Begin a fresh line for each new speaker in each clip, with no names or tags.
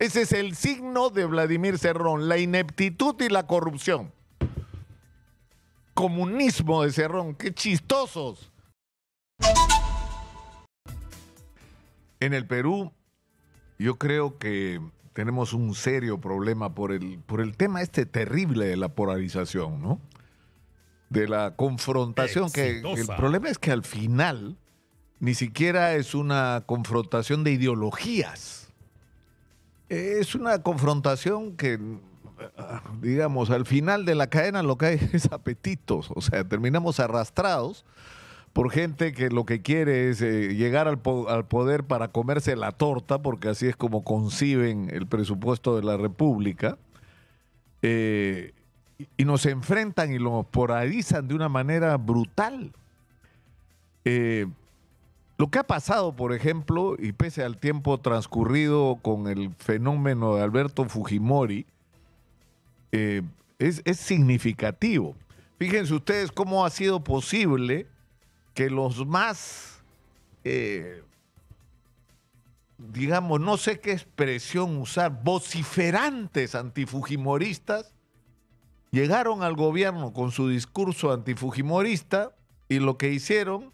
Ese es el signo de Vladimir Cerrón, la ineptitud y la corrupción. Comunismo de Cerrón, qué chistosos. En el Perú, yo creo que tenemos un serio problema por el tema este terrible de la polarización, ¿no? De la confrontación,
Exitosa.
que el problema es que al final ni siquiera es una confrontación de ideologías. Es una confrontación que, digamos, al final de la cadena lo que hay es apetitos. O sea, terminamos arrastrados por gente que lo que quiere es llegar al poder para comerse la torta, porque así es como conciben el presupuesto de la República, y nos enfrentan y nos polarizan de una manera brutal. Lo que ha pasado, por ejemplo, y pese al tiempo transcurrido con el fenómeno de Alberto Fujimori, es significativo. Fíjense ustedes cómo ha sido posible que los más, digamos, no sé qué expresión usar, vociferantes antifujimoristas, llegaron al gobierno con su discurso antifujimorista y lo que hicieron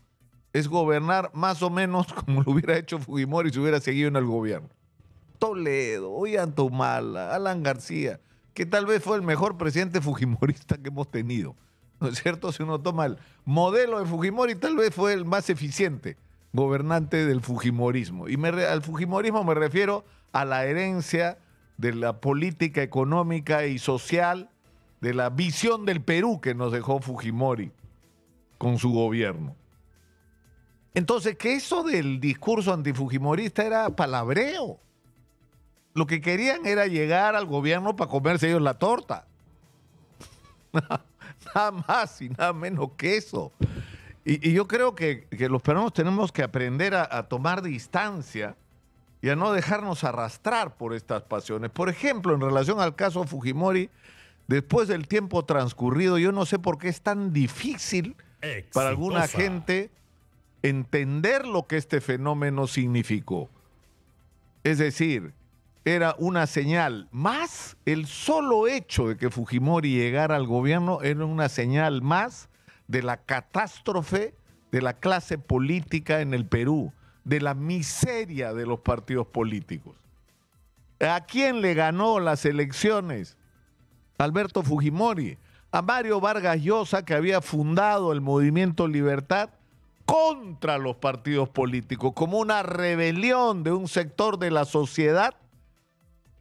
es gobernar más o menos como lo hubiera hecho Fujimori si hubiera seguido en el gobierno. Toledo, Ollanta-Humala, Alan García, que tal vez fue el mejor presidente fujimorista que hemos tenido. ¿No es cierto? Si uno toma el modelo de Fujimori, tal vez fue el más eficiente gobernante del fujimorismo. Y al fujimorismo me refiero a la herencia de la política económica y social, de la visión del Perú que nos dejó Fujimori con su gobierno. Entonces, que eso del discurso antifujimorista era palabreo. Lo que querían era llegar al gobierno para comerse ellos la torta. Nada más y nada menos que eso. Y yo creo que los peruanos tenemos que aprender a tomar distancia y a no dejarnos arrastrar por estas pasiones. Por ejemplo, en relación al caso Fujimori, después del tiempo transcurrido, yo no sé por qué es tan difícil para alguna gente entender lo que este fenómeno significó. Es decir, era una señal más, el solo hecho de que Fujimori llegara al gobierno era una señal más de la catástrofe de la clase política en el Perú, de la miseria de los partidos políticos. ¿A quién le ganó las elecciones? Alberto Fujimori. A Mario Vargas Llosa, que había fundado el Movimiento Libertad contra los partidos políticos, como una rebelión de un sector de la sociedad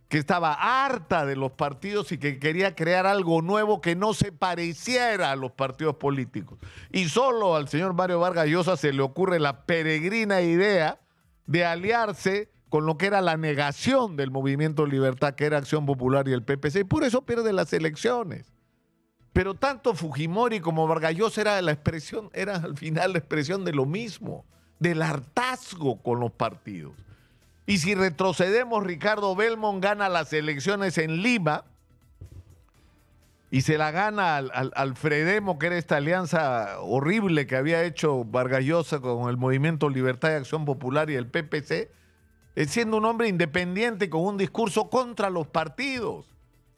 que estaba harta de los partidos y que quería crear algo nuevo que no se pareciera a los partidos políticos. Y solo al señor Mario Vargas Llosa se le ocurre la peregrina idea de aliarse con lo que era la negación del Movimiento Libertad, que era Acción Popular y el PPC, y por eso pierde las elecciones. Pero tanto Fujimori como Vargas Llosa era al final la expresión de lo mismo, del hartazgo con los partidos. Y si retrocedemos, Ricardo Belmont gana las elecciones en Lima y se la gana al Fredemo, que era esta alianza horrible que había hecho Vargas Llosa con el Movimiento Libertad y Acción Popular y el PPC, siendo un hombre independiente con un discurso contra los partidos.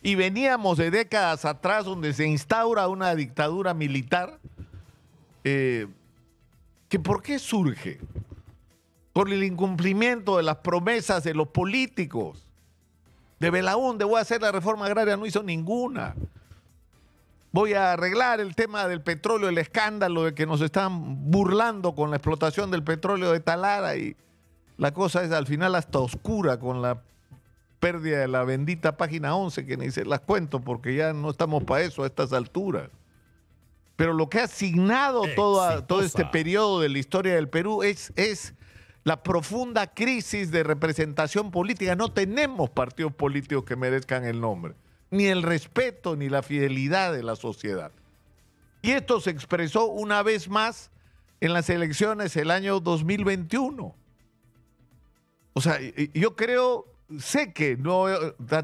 Y veníamos de décadas atrás donde se instaura una dictadura militar que ¿por qué surge? Por el incumplimiento de las promesas de los políticos. De Belaúnde, voy a hacer la reforma agraria, no hizo ninguna. Voy a arreglar el tema del petróleo, el escándalo de que nos están burlando con la explotación del petróleo de Talara, y la cosa es al final hasta oscura con la pérdida de la bendita página 11, que ni se las cuento porque ya no estamos para eso a estas alturas. Pero lo que ha asignado todo este periodo de la historia del Perú es la profunda crisis de representación política. No tenemos partidos políticos que merezcan el nombre, ni el respeto, ni la fidelidad de la sociedad. Y esto se expresó una vez más en las elecciones el año 2021. O sea, yo sé que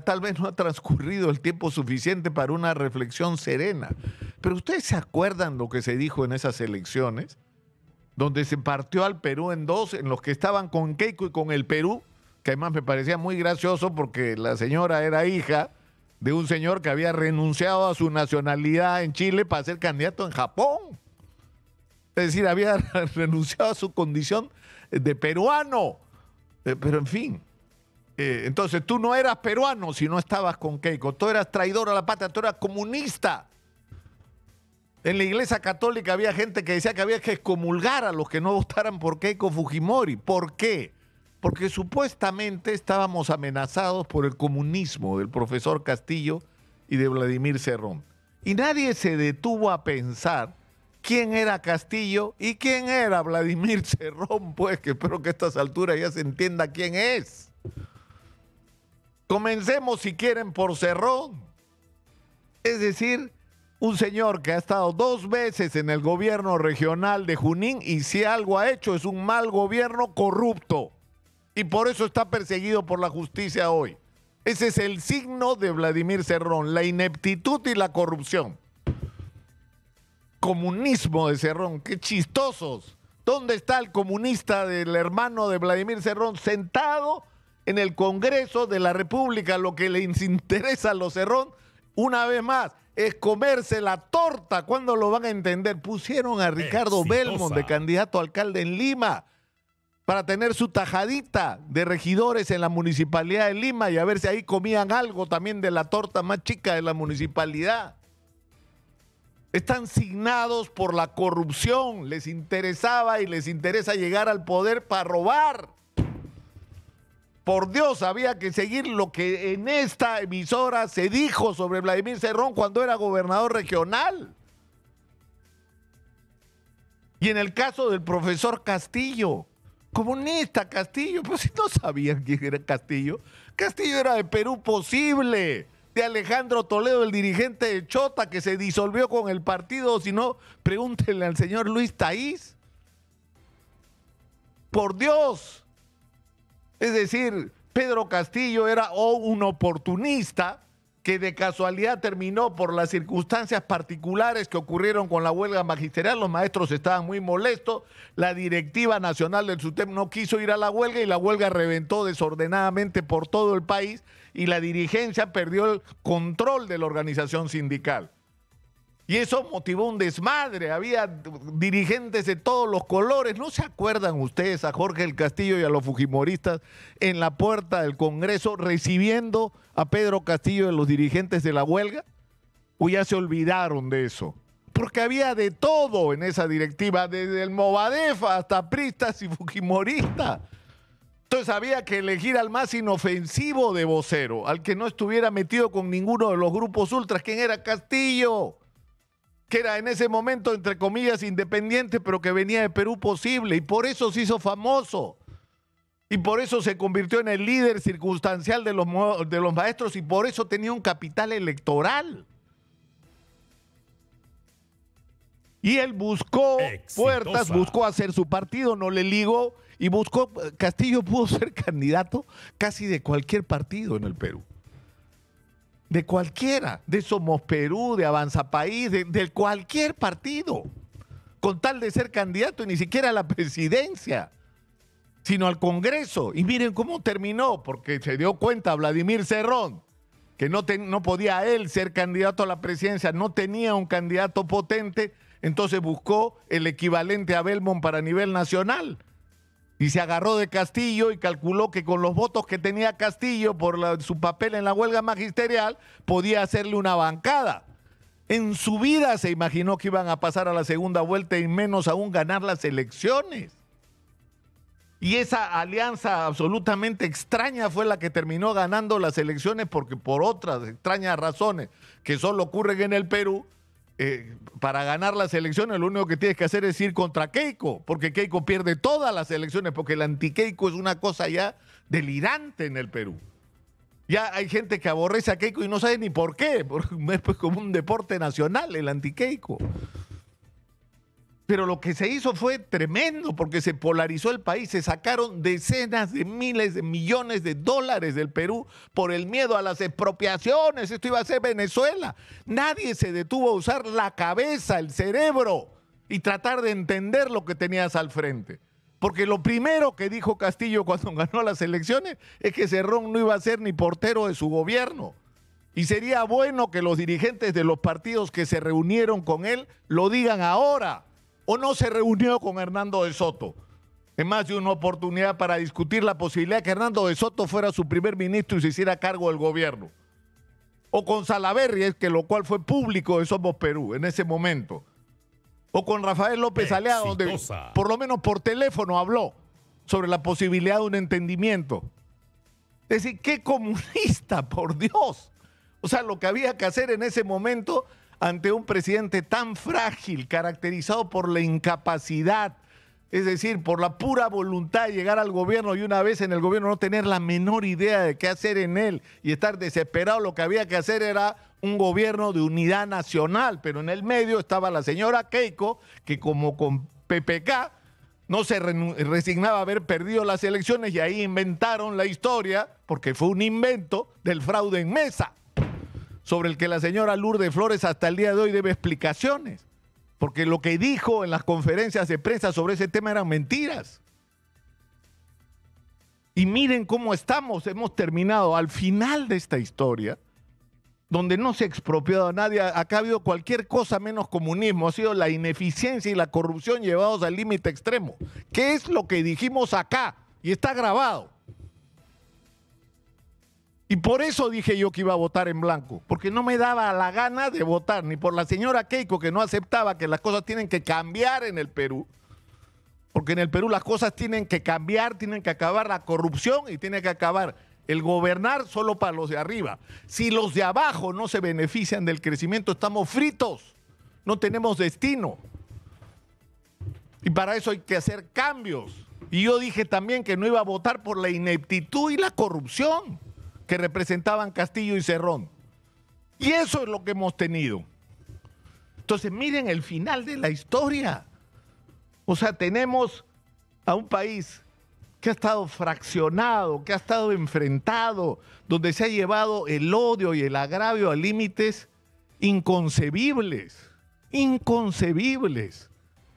tal vez no ha transcurrido el tiempo suficiente para una reflexión serena, pero ¿ustedes se acuerdan lo que se dijo en esas elecciones? Donde se partió al Perú en dos, en los que estaban con Keiko y con el Perú, que además me parecía muy gracioso porque la señora era hija de un señor que había renunciado a su nacionalidad en Chile para ser candidato en Japón. Es decir, había renunciado a su condición de peruano. Pero en fin, entonces tú no eras peruano si no estabas con Keiko. Tú eras traidor a la patria, tú eras comunista. En la Iglesia Católica había gente que decía que había que excomulgar a los que no votaran por Keiko Fujimori. ¿Por qué? Porque supuestamente estábamos amenazados por el comunismo del profesor Castillo y de Vladimir Cerrón. Y nadie se detuvo a pensar quién era Castillo y quién era Vladimir Cerrón, pues, que espero que a estas alturas ya se entienda quién es. Comencemos, si quieren, por Cerrón. Es decir, un señor que ha estado 2 veces en el gobierno regional de Junín y si algo ha hecho es un mal gobierno corrupto. Y por eso está perseguido por la justicia hoy. Ese es el signo de Vladimir Cerrón, la ineptitud y la corrupción. Comunismo de Cerrón, qué chistosos. ¿Dónde está el comunista del hermano de Vladimir Cerrón? Sentado en el Congreso de la República. Lo que les interesa a los Cerrón, una vez más, es comerse la torta. ¿Cuándo lo van a entender? Pusieron a Ricardo Belmont de candidato a alcalde en Lima para tener su tajadita de regidores en la municipalidad de Lima y a ver si ahí comían algo también de la torta más chica de la municipalidad. Están signados por la corrupción, les interesaba y les interesa llegar al poder para robar. Por Dios, había que seguir lo que en esta emisora se dijo sobre Vladimir Cerrón cuando era gobernador regional. Y en el caso del profesor Castillo, comunista Castillo, pues si no sabían quién era Castillo. Castillo era de Perú Posible, de Alejandro Toledo, el dirigente de Chota, que se disolvió con el partido. Si no, pregúntenle al señor Luis Taís. Por Dios. Es decir, Pedro Castillo era un oportunista que de casualidad terminó por las circunstancias particulares que ocurrieron con la huelga magisterial. Los maestros estaban muy molestos, la directiva nacional del SUTEP no quiso ir a la huelga y la huelga reventó desordenadamente por todo el país y la dirigencia perdió el control de la organización sindical. Y eso motivó un desmadre, había dirigentes de todos los colores. ¿No se acuerdan ustedes a Jorge el Castillo y a los fujimoristas en la puerta del Congreso recibiendo a Pedro Castillo y los dirigentes de la huelga? ¿O ya se olvidaron de eso? Porque había de todo en esa directiva, desde el Movadef hasta pristas y fujimoristas. Entonces había que elegir al más inofensivo de vocero, al que no estuviera metido con ninguno de los grupos ultras. ¿Quién era? Castillo, que era en ese momento, entre comillas, independiente, pero que venía de Perú Posible, y por eso se hizo famoso, y por eso se convirtió en el líder circunstancial de los maestros, y por eso tenía un capital electoral. Y él buscó puertas, buscó hacer su partido, no le ligó, y buscó, Castillo pudo ser candidato casi de cualquier partido en el Perú. De cualquiera, de Somos Perú, de Avanza País, de cualquier partido, con tal de ser candidato y ni siquiera a la presidencia, sino al Congreso. Y miren cómo terminó, porque se dio cuenta Vladimir Cerrón que no podía él ser candidato a la presidencia, no tenía un candidato potente, entonces buscó el equivalente a Belmont para nivel nacional. Y se agarró de Castillo y calculó que con los votos que tenía Castillo por su papel en la huelga magisterial, podía hacerle una bancada. En su vida se imaginó que iban a pasar a la segunda vuelta y menos aún ganar las elecciones. Y esa alianza absolutamente extraña fue la que terminó ganando las elecciones, porque por otras extrañas razones que solo ocurren en el Perú, para ganar las elecciones lo único que tienes que hacer es ir contra Keiko, porque Keiko pierde todas las elecciones, porque el anti-Keiko es una cosa ya delirante en el Perú. Ya hay gente que aborrece a Keiko y no sabe ni por qué, porque es pues como un deporte nacional el anti-Keiko. Pero lo que se hizo fue tremendo, porque se polarizó el país, se sacaron decenas de miles de millones de dólares del Perú por el miedo a las expropiaciones. Esto iba a ser Venezuela. Nadie se detuvo a usar la cabeza, el cerebro y tratar de entender lo que tenías al frente. Porque lo primero que dijo Castillo cuando ganó las elecciones es que Cerrón no iba a ser ni portero de su gobierno. Y sería bueno que los dirigentes de los partidos que se reunieron con él lo digan ahora. ¿O no se reunió con Hernando de Soto? En más de una oportunidad para discutir la posibilidad de que Hernando de Soto fuera su primer ministro y se hiciera cargo del gobierno. O con Salaverry, que lo cual fue público de Somos Perú en ese momento. O con Rafael López Alea, donde por lo menos por teléfono habló sobre la posibilidad de un entendimiento. Es decir, qué comunista, por Dios. O sea, lo que había que hacer en ese momento ante un presidente tan frágil, caracterizado por la incapacidad, es decir, por la pura voluntad de llegar al gobierno y una vez en el gobierno no tener la menor idea de qué hacer en él y estar desesperado, lo que había que hacer era un gobierno de unidad nacional, pero en el medio estaba la señora Keiko, que como con PPK no se resignaba a haber perdido las elecciones y ahí inventaron la historia, porque fue un invento del fraude en mesa, sobre el que la señora Lourdes Flores hasta el día de hoy debe explicaciones. Porque lo que dijo en las conferencias de prensa sobre ese tema eran mentiras. Y miren cómo estamos, hemos terminado al final de esta historia, donde no se ha expropiado a nadie, acá ha habido cualquier cosa menos comunismo, ha sido la ineficiencia y la corrupción llevados al límite extremo. ¿Qué es lo que dijimos acá? Y está grabado. Y por eso dije yo que iba a votar en blanco, porque no me daba la gana de votar, ni por la señora Keiko, que no aceptaba que las cosas tienen que cambiar en el Perú, porque en el Perú las cosas tienen que cambiar, tienen que acabar la corrupción y tiene que acabar el gobernar solo para los de arriba. Si los de abajo no se benefician del crecimiento, estamos fritos, no tenemos destino. Y para eso hay que hacer cambios. Y yo dije también que no iba a votar por la ineptitud y la corrupción que representaban Castillo y Cerrón. Y eso es lo que hemos tenido. Entonces, miren el final de la historia. O sea, tenemos a un país que ha estado fraccionado, que ha estado enfrentado, donde se ha llevado el odio y el agravio a límites inconcebibles,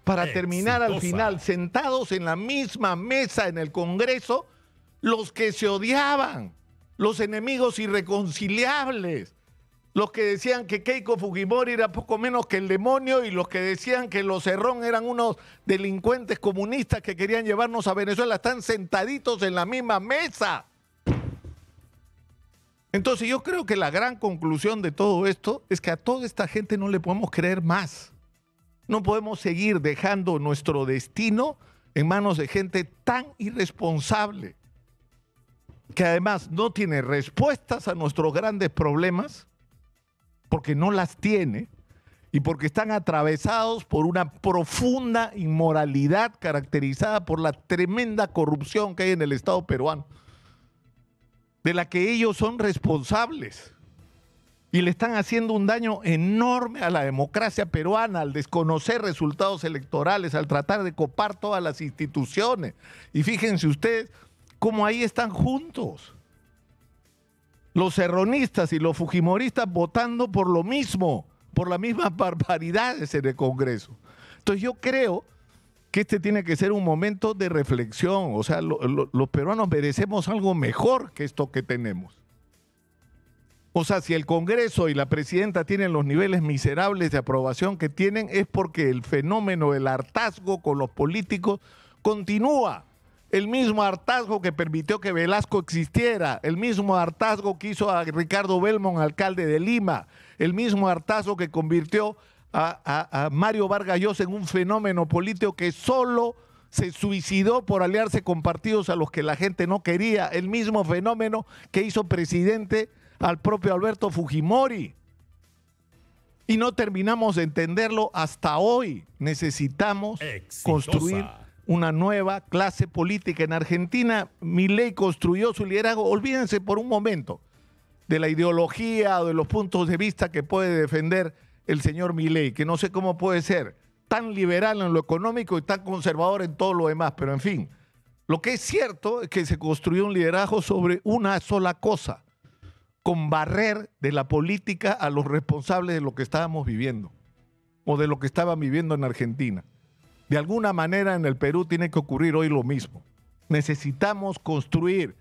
para terminar al final sentados en la misma mesa en el Congreso, los que se odiaban, los enemigos irreconciliables, los que decían que Keiko Fujimori era poco menos que el demonio y los que decían que los Cerrón eran unos delincuentes comunistas que querían llevarnos a Venezuela, están sentaditos en la misma mesa. Entonces yo creo que la gran conclusión de todo esto es que a toda esta gente no le podemos creer más. No podemos seguir dejando nuestro destino en manos de gente tan irresponsable, que además no tiene respuestas a nuestros grandes problemas, porque no las tiene y porque están atravesados por una profunda inmoralidad caracterizada por la tremenda corrupción que hay en el Estado peruano, de la que ellos son responsables y le están haciendo un daño enorme a la democracia peruana al desconocer resultados electorales, al tratar de copar todas las instituciones. Y fíjense ustedes cómo ahí están juntos los cerronistas y los fujimoristas votando por lo mismo, por las mismas barbaridades en el Congreso. Entonces yo creo que este tiene que ser un momento de reflexión. O sea, los peruanos merecemos algo mejor que esto que tenemos. O sea, si el Congreso y la presidenta tienen los niveles miserables de aprobación que tienen, es porque el fenómeno del hartazgo con los políticos continúa. El mismo hartazgo que permitió que Velasco existiera, el mismo hartazgo que hizo a Ricardo Belmont alcalde de Lima, el mismo hartazgo que convirtió a Mario Vargas Llosa en un fenómeno político que solo se suicidó por aliarse con partidos a los que la gente no quería, el mismo fenómeno que hizo presidente al propio Alberto Fujimori. Y no terminamos de entenderlo hasta hoy. Necesitamos construir una nueva clase política en Argentina. Milei construyó su liderazgo. Olvídense por un momento de la ideología o de los puntos de vista que puede defender el señor Milei, que no sé cómo puede ser tan liberal en lo económico y tan conservador en todo lo demás, pero en fin, lo que es cierto es que se construyó un liderazgo sobre una sola cosa: con barrer de la política a los responsables de lo que estábamos viviendo o de lo que estaban viviendo en Argentina. De alguna manera en el Perú tiene que ocurrir hoy lo mismo. Necesitamos construir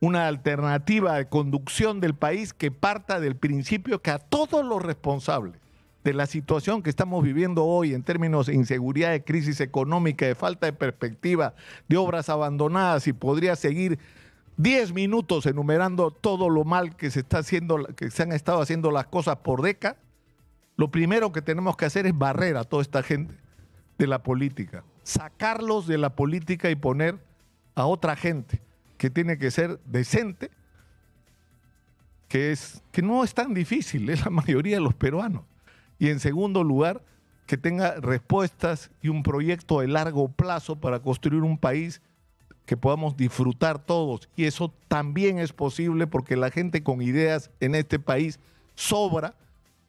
una alternativa de conducción del país que parta del principio que a todos los responsables de la situación que estamos viviendo hoy en términos de inseguridad, de crisis económica, de falta de perspectiva, de obras abandonadas, y podría seguir 10 minutos enumerando todo lo mal que se está haciendo, que se han estado haciendo las cosas por décadas. Lo primero que tenemos que hacer es barrer a toda esta gente de la política, sacarlos de la política y poner a otra gente que tiene que ser decente, que no es tan difícil, es la mayoría de los peruanos. Y en segundo lugar, que tenga respuestas y un proyecto de largo plazo para construir un país que podamos disfrutar todos. Y eso también es posible porque la gente con ideas en este país sobra,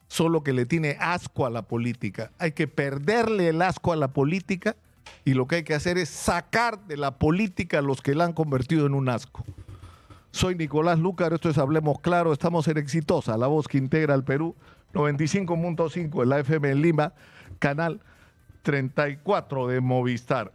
solo que le tiene asco a la política. Hay que perderle el asco a la política y lo que hay que hacer es sacar de la política a los que la han convertido en un asco. Soy Nicolás Lúcar, esto es Hablemos Claro, estamos en Exitosa, la voz que integra al Perú, 95.5 en la FM en Lima, canal 34 de Movistar.